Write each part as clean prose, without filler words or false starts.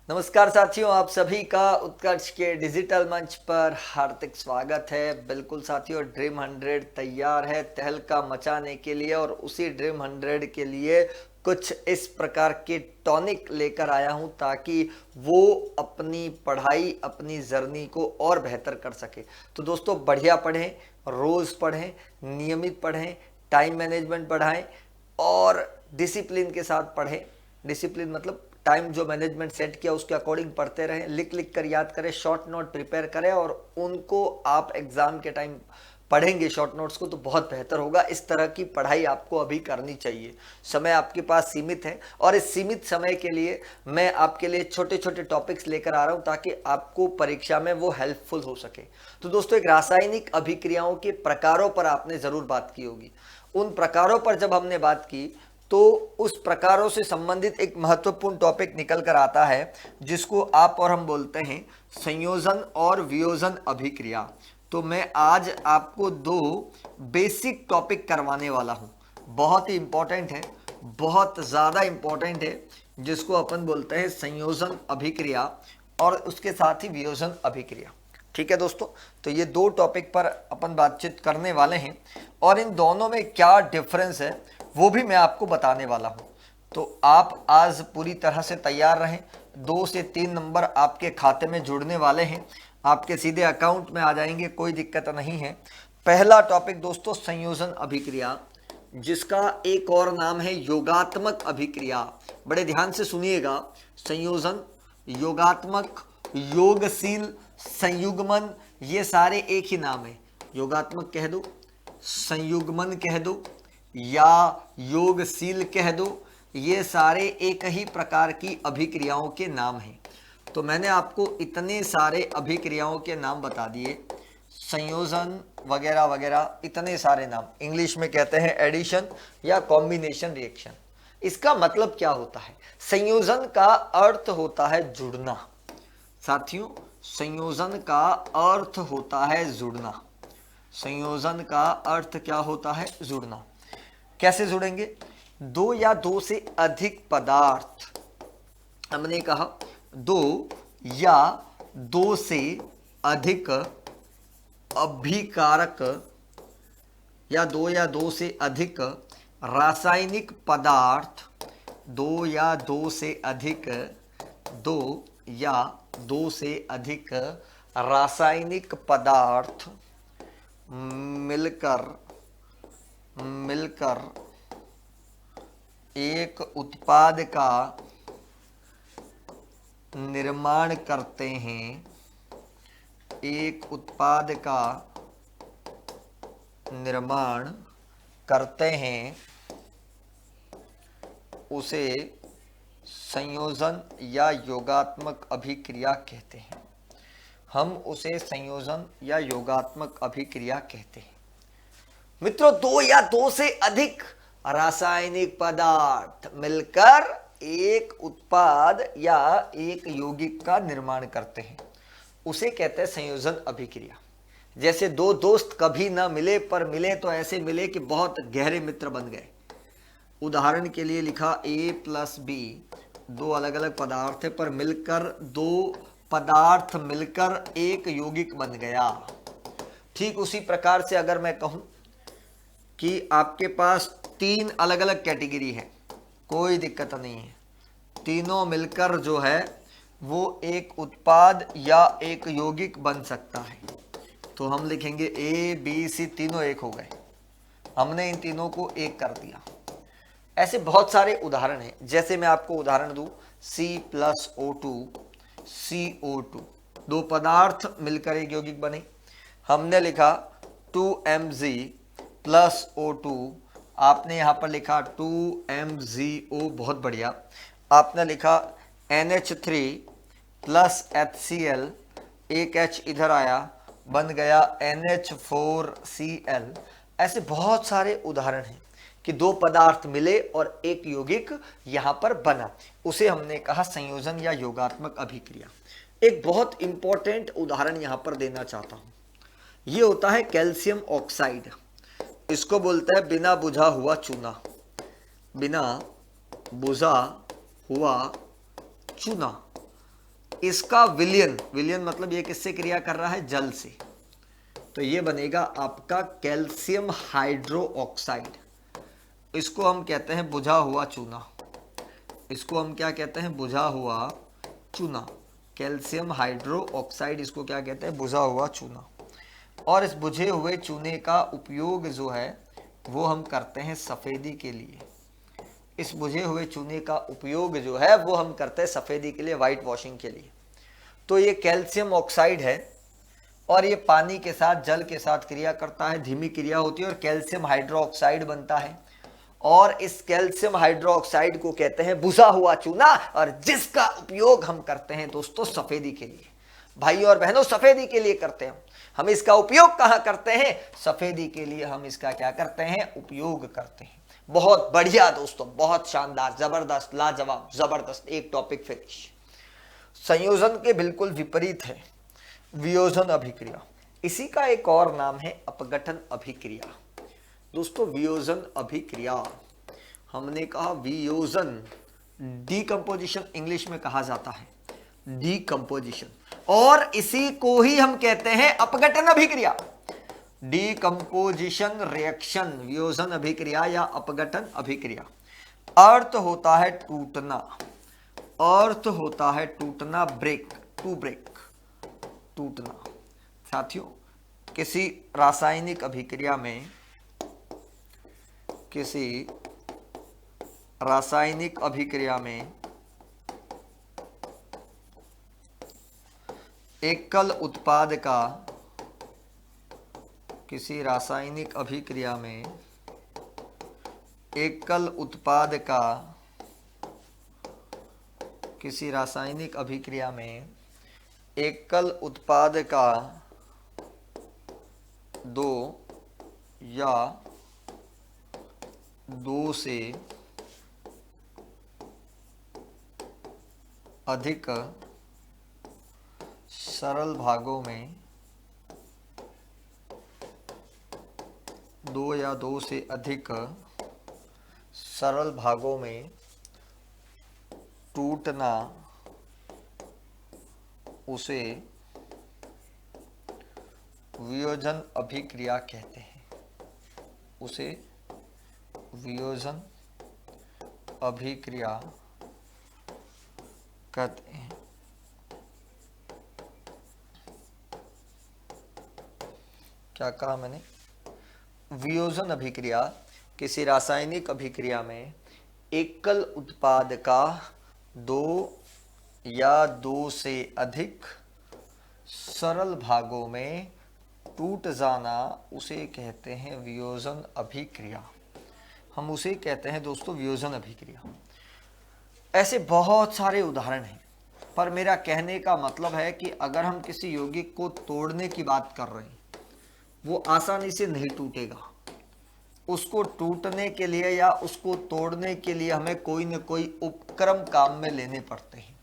नमस्कार साथियों, आप सभी का उत्कर्ष के डिजिटल मंच पर हार्दिक स्वागत है। बिल्कुल साथियों, ड्रीम 100 तैयार है तहलका मचाने के लिए और उसी ड्रीम 100 के लिए कुछ इस प्रकार के टॉनिक लेकर आया हूं ताकि वो अपनी पढ़ाई, अपनी जर्नी को और बेहतर कर सके। तो दोस्तों, बढ़िया पढ़ें, रोज पढ़ें, नियमित पढ़ें, टाइम मैनेजमेंट बढ़ाएं और डिसिप्लिन के साथ पढ़ें। डिसिप्लिन मतलब टाइम जो मैनेजमेंट सेट किया उसके अकॉर्डिंग पढ़ते रहें, लिख लिख कर याद करें, शॉर्ट नोट प्रिपेयर करें और उनको आप एग्जाम के टाइम पढ़ेंगे शॉर्ट नोट्स को तो बहुत बेहतर होगा। इस तरह की पढ़ाई आपको अभी करनी चाहिए। समय आपके पास सीमित है और इस सीमित समय के लिए मैं आपके लिए छोटे छोटे टॉपिक्स लेकर आ रहा हूं ताकि आपको परीक्षा में वो हेल्पफुल हो सके। तो दोस्तों, एक रासायनिक अभिक्रियाओं के प्रकारों पर आपने जरूर बात की होगी। उन प्रकारों पर जब हमने बात की तो उस प्रकारों से संबंधित एक महत्वपूर्ण टॉपिक निकल कर आता है जिसको आप और हम बोलते हैं संयोजन और वियोजन अभिक्रिया। तो मैं आज आपको दो बेसिक टॉपिक करवाने वाला हूं। बहुत ही इंपॉर्टेंट है, बहुत ज़्यादा इंपॉर्टेंट है, जिसको अपन बोलते हैं संयोजन अभिक्रिया और उसके साथ ही वियोजन अभिक्रिया। ठीक है दोस्तों, तो ये दो टॉपिक पर अपन बातचीत करने वाले हैं और इन दोनों में क्या डिफरेंस है वो भी मैं आपको बताने वाला हूं। तो आप आज पूरी तरह से तैयार रहें। 2 से 3 नंबर आपके खाते में जुड़ने वाले हैं, आपके सीधे अकाउंट में आ जाएंगे, कोई दिक्कत नहीं है। पहला टॉपिक दोस्तों संयोजन अभिक्रिया, जिसका एक और नाम है योगात्मक अभिक्रिया। बड़े ध्यान से सुनिएगा। संयोजन, योगात्मक, योगशील, संयुग्मन, ये सारे एक ही नाम है। योगात्मक कह दो, संयुग्मन कह दो या योगशील कह दो, ये सारे एक ही प्रकार की अभिक्रियाओं के नाम हैं। तो मैंने आपको इतने सारे अभिक्रियाओं के नाम बता दिए, संयोजन वगैरह वगैरह, इतने सारे नाम। इंग्लिश में कहते हैं एडिशन या कॉम्बिनेशन रिएक्शन। इसका मतलब क्या होता है? संयोजन का अर्थ होता है जुड़ना। साथियों, संयोजन का अर्थ होता है जुड़ना। संयोजन का अर्थ क्या होता है? जुड़ना। कैसे जुड़ेंगे? दो या दो से अधिक पदार्थ, हमने कहा दो या दो से अधिक अभिकारक या दो से अधिक रासायनिक पदार्थ, दो या दो से अधिक रासायनिक पदार्थ मिलकर एक उत्पाद का निर्माण करते हैं। एक उत्पाद का निर्माण करते हैं, उसे संयोजन या योगात्मक अभिक्रिया कहते हैं। हम उसे संयोजन या योगात्मक अभिक्रिया कहते हैं। मित्रों, दो या दो से अधिक रासायनिक पदार्थ मिलकर एक उत्पाद या एक यौगिक का निर्माण करते हैं, उसे कहते हैं संयोजन अभिक्रिया। जैसे दो दोस्त कभी ना मिले, पर मिले तो ऐसे मिले कि बहुत गहरे मित्र बन गए। उदाहरण के लिए लिखा A+B, दो अलग अलग पदार्थ है पर मिलकर, दो पदार्थ मिलकर एक यौगिक बन गया। ठीक उसी प्रकार से अगर मैं कहूं कि आपके पास 3 अलग अलग कैटेगरी है, कोई दिक्कत नहीं है, तीनों मिलकर जो है वो एक उत्पाद या एक यौगिक बन सकता है। तो हम लिखेंगे A, B, C, तीनों एक हो गए, हमने इन तीनों को एक कर दिया। ऐसे बहुत सारे उदाहरण हैं। जैसे मैं आपको उदाहरण दूं, C+O2, CO2, दो पदार्थ मिलकर एक यौगिक बने। हमने लिखा 2MgO2, आपने यहां पर लिखा 2MgO, बहुत बढ़िया। आपने लिखा NH3 प्लस HCl, एक H इधर आया, बन गया NH4Cl। ऐसे बहुत सारे उदाहरण हैं कि दो पदार्थ मिले और एक यौगिक यहां पर बना, उसे हमने कहा संयोजन या योगात्मक अभिक्रिया। एक बहुत इंपॉर्टेंट उदाहरण यहां पर देना चाहता हूं, यह होता है कैल्शियम ऑक्साइड। इसको बोलता है बिना बुझा हुआ चूना। बिना बुझा हुआ चूना, इसका विलयन, विलयन मतलब ये किससे क्रिया कर रहा है? जल से। तो ये बनेगा आपका कैल्शियम हाइड्रोक्साइड। इसको हम कहते हैं बुझा हुआ चूना। इसको हम क्या कहते हैं? बुझा हुआ चूना। कैल्शियम हाइड्रोक्साइड इसको क्या कहते हैं? बुझा हुआ चूना। और इस बुझे हुए चूने का उपयोग जो है वो हम करते हैं सफेदी के लिए। इस बुझे हुए चूने का उपयोग जो है वो हम करते हैं सफेदी के लिए, व्हाइट वॉशिंग के लिए। तो ये कैल्शियम ऑक्साइड है और ये पानी के साथ, जल के साथ क्रिया करता है, धीमी क्रिया होती है और कैल्शियम हाइड्रोक्साइड बनता है। और इस कैल्शियम हाइड्रोक्साइड को कहते हैं बुझा हुआ चूना, और जिसका उपयोग हम करते हैं दोस्तों सफेदी के लिए। भाई और बहनों, सफेदी के लिए करते हैं हम इसका उपयोग। कहां करते हैं? सफेदी के लिए हम इसका क्या करते हैं? उपयोग करते हैं। बहुत बढ़िया दोस्तों, बहुत शानदार, जबरदस्त, लाजवाब, जबरदस्त। एक टॉपिक फिनिश। संयोजन के बिल्कुल विपरीत है वियोजन अभिक्रिया। इसी का एक और नाम है अपघटन अभिक्रिया। दोस्तों वियोजन अभिक्रिया, हमने कहा वियोजन, डीकंपोजिशन इंग्लिश में कहा जाता है, डीकंपोजिशन, और इसी को ही हम कहते हैं अपघटन अभिक्रिया। डीकंपोजिशन रिएक्शन, वियोजन अभिक्रिया या अपघटन अभिक्रिया। अर्थ होता है टूटना, अर्थ होता है टूटना, ब्रेक, टू ब्रेक, टूटना। साथियों, किसी रासायनिक अभिक्रिया में, किसी रासायनिक अभिक्रिया में एकल उत्पाद का, किसी रासायनिक अभिक्रिया में एकल उत्पाद का, किसी रासायनिक अभिक्रिया में एकल उत्पाद का दो या दो से अधिक सरल भागों में, दो या दो से अधिक सरल भागों में टूटना, उसे वियोजन अभिक्रिया कहते हैं। उसे वियोजन अभिक्रिया कहते हैं। क्या कहा मैंने? वियोजन अभिक्रिया किसी रासायनिक अभिक्रिया में एकल उत्पाद का दो या दो से अधिक सरल भागों में टूट जाना, उसे कहते हैं वियोजन अभिक्रिया। हम उसे कहते हैं दोस्तों वियोजन अभिक्रिया। ऐसे बहुत सारे उदाहरण हैं, पर मेरा कहने का मतलब है कि अगर हम किसी यौगिक को तोड़ने की बात कर रहे हैं, वो आसानी से नहीं टूटेगा। उसको टूटने के लिए या उसको तोड़ने के लिए हमें कोई न कोई उपक्रम काम में लेने पड़ते हैं।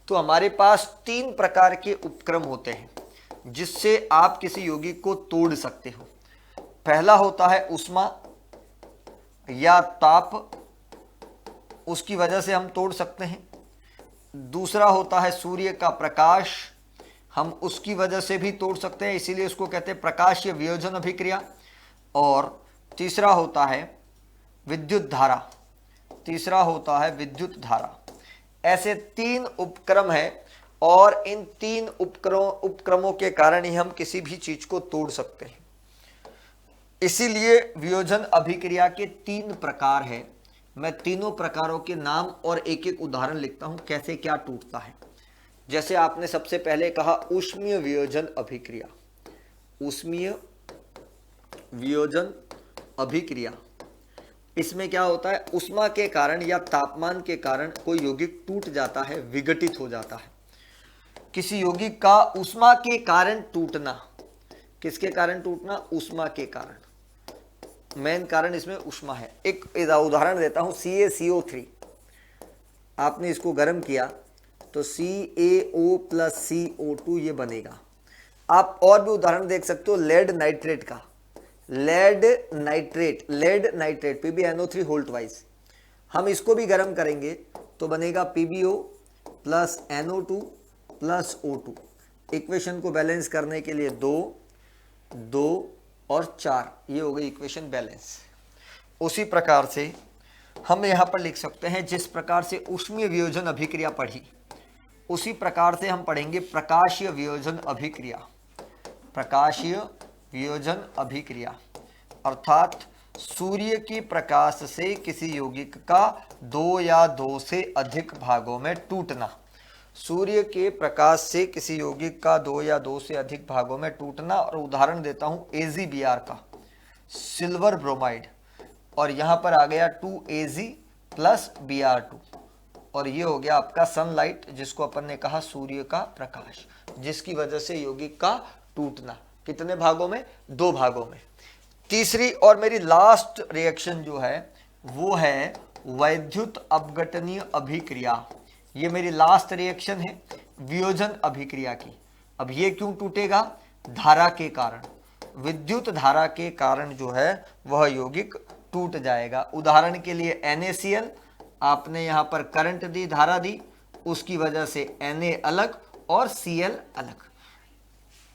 तो हमारे पास तीन प्रकार के उपक्रम होते हैं जिससे आप किसी यौगिक को तोड़ सकते हो। पहला होता है उष्मा या ताप, उसकी वजह से हम तोड़ सकते हैं। दूसरा होता है सूर्य का प्रकाश, हम उसकी वजह से भी तोड़ सकते हैं, इसीलिए उसको कहते हैं प्रकाशीय वियोजन अभिक्रिया। और तीसरा होता है विद्युत धारा, तीसरा होता है विद्युत धारा। ऐसे तीन उपक्रम है और इन तीन उपक्रमों के कारण ही हम किसी भी चीज को तोड़ सकते हैं। इसीलिए वियोजन अभिक्रिया के तीन प्रकार है। मैं तीनों प्रकारों के नाम और एक एक उदाहरण लिखता हूं कैसे क्या टूटता है। जैसे आपने सबसे पहले कहा ऊष्मीय वियोजन अभिक्रिया। ऊष्मीय वियोजन अभिक्रिया, इसमें क्या होता है? ऊष्मा के कारण या तापमान के कारण कोई यौगिक टूट जाता है, विघटित हो जाता है। किसी यौगिक का ऊष्मा के कारण टूटना, किसके कारण टूटना? ऊष्मा के कारण। मेन कारण इसमें ऊष्मा है। एक उदाहरण देता हूं, CaCO3। आपने इसको गर्म किया तो CaO + CO2 ये बनेगा। आप और भी उदाहरण देख सकते हो लेड नाइट्रेट का, lead nitrate, lead nitrate PbNO3 होल्टवाइज। हम इसको भी गर्म करेंगे तो बनेगा PbO + NO2 plus O2। Equation को बैलेंस करने के लिए 2, 2 और 4, ये हो गई इक्वेशन बैलेंस। उसी प्रकार से हम यहाँ पर लिख सकते हैं, जिस प्रकार से ऊष्मीय वियोजन अभिक्रिया पढ़ी, उसी प्रकार से हम पढ़ेंगे प्रकाशीय वियोजन अभिक्रिया। प्रकाशीय वियोजन अभिक्रिया अर्थात सूर्य की प्रकाश से किसी यौगिक का 2 या 2 से अधिक भागों में टूटना। सूर्य के प्रकाश से किसी यौगिक का 2 या 2 से अधिक भागों में टूटना। और उदाहरण देता हूं AgBr का, सिल्वर ब्रोमाइड, और यहां पर आ गया 2Ag प्लस Br2, और ये हो गया आपका सनलाइट, जिसको अपन ने कहा सूर्य का प्रकाश, जिसकी वजह से यौगिक का टूटना। कितने भागों में? 2 भागों में। तीसरी और मेरी लास्ट रिएक्शन जो है वो है वैद्युत अपघटनीय अभिक्रिया। ये मेरी लास्ट रिएक्शन है वियोजन अभिक्रिया की। अब ये क्यों टूटेगा? धारा के कारण, विद्युत धारा के कारण जो है वह यौगिक टूट जाएगा। उदाहरण के लिए NaCl, आपने यहां पर करंट दी, धारा दी, उसकी वजह से Na अलग और Cl अलग।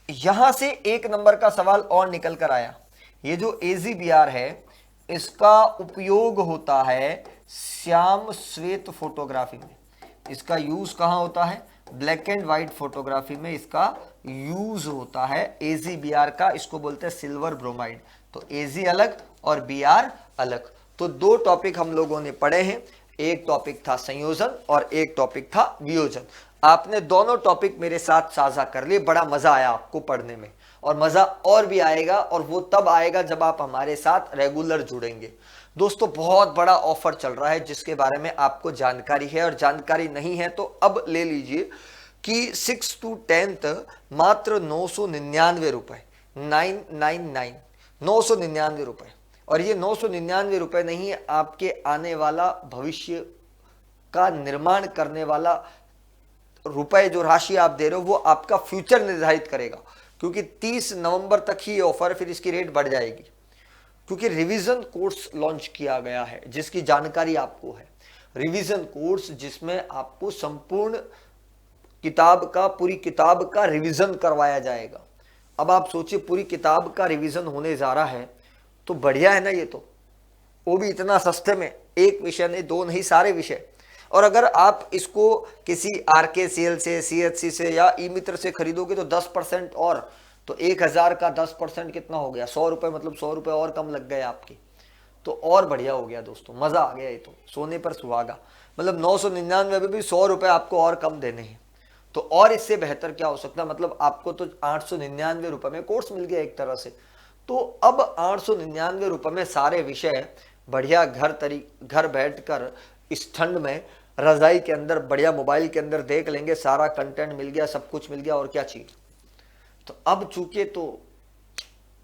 यहां से 1 नंबर का सवाल और निकल कर आया। ये जो AgBr है, इसका उपयोग होता है श्याम श्वेत फोटोग्राफी में। इसका यूज कहां होता है? ब्लैक एंड व्हाइट फोटोग्राफी में इसका यूज होता है AgBr का। इसको बोलते हैं सिल्वर ब्रोमाइड। तो Ag अलग और Br अलग। तो 2 टॉपिक हम लोगों ने पढ़े हैं। एक टॉपिक था संयोजन और एक टॉपिक था वियोजन। आपने दोनों टॉपिक मेरे साथ साझा कर लिए, बड़ा मजा आया आपको पढ़ने में, और मजा और भी आएगा, और वो तब आएगा जब आप हमारे साथ रेगुलर जुड़ेंगे। दोस्तों, बहुत बड़ा ऑफर चल रहा है जिसके बारे में आपको जानकारी है, और जानकारी नहीं है तो अब ले लीजिए कि 6 to 10th मात्र 999 रुपए, 999, 999 रुपए। और ये 999 रुपए नहीं है, आपके आने वाला भविष्य का निर्माण करने वाला रुपए, जो राशि आप दे रहे हो वो आपका फ्यूचर निर्धारित करेगा। क्योंकि 30 नवंबर तक ही ये ऑफर, फिर इसकी रेट बढ़ जाएगी, क्योंकि रिवीजन कोर्स लॉन्च किया गया है जिसकी जानकारी आपको है। रिवीजन कोर्स जिसमें आपको संपूर्ण किताब का, पूरी किताब का रिवीजन करवाया जाएगा। अब आप सोचिए, पूरी किताब का रिवीजन होने जा रहा है तो बढ़िया है ना ये तो, वो भी इतना सस्ते में। एक विषय नहीं, 2 नहीं, सारे विषय। और अगर आप इसको किसी RKCL से, CHC से या ई-मित्र से खरीदोगे तो 10% और, तो 1000 का 10% कितना हो गया? 100 रुपए, मतलब 100 रुपए और कम लग गए आपके, तो और बढ़िया हो गया दोस्तों, मजा आ गया। ये तो सोने पर सुहागा, मतलब 999 में भी 100 रुपए आपको और कम देने हैं। तो और इससे बेहतर क्या हो सकता है? मतलब आपको तो 899 रुपए में कोर्स मिल गया एक तरह से। तो अब 899 रुपए में सारे विषय बढ़िया घर बैठकर इस ठंड में रजाई के अंदर, बढ़िया मोबाइल के अंदर देख लेंगे, सारा कंटेंट मिल गया, सब कुछ मिल गया, और क्या चाहिए। तो अब चूंकि तो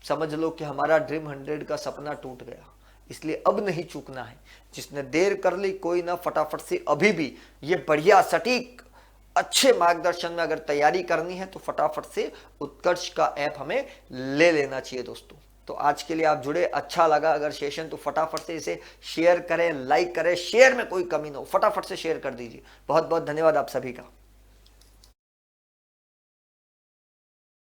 समझ लो कि हमारा ड्रीम 100 का सपना टूट गया, इसलिए अब नहीं चूकना है। जिसने देर कर ली कोई ना, फटाफट से अभी भी ये बढ़िया सटीक अच्छे मार्गदर्शन में अगर तैयारी करनी है तो फटाफट से उत्कर्ष का ऐप हमें ले लेना चाहिए दोस्तों। तो आज के लिए आप जुड़े, अच्छा लगा अगर सेशन तो फटाफट से इसे शेयर करें, लाइक करें। शेयर में कोई कमी ना हो, फटाफट से शेयर कर दीजिए। बहुत बहुत धन्यवाद आप सभी का।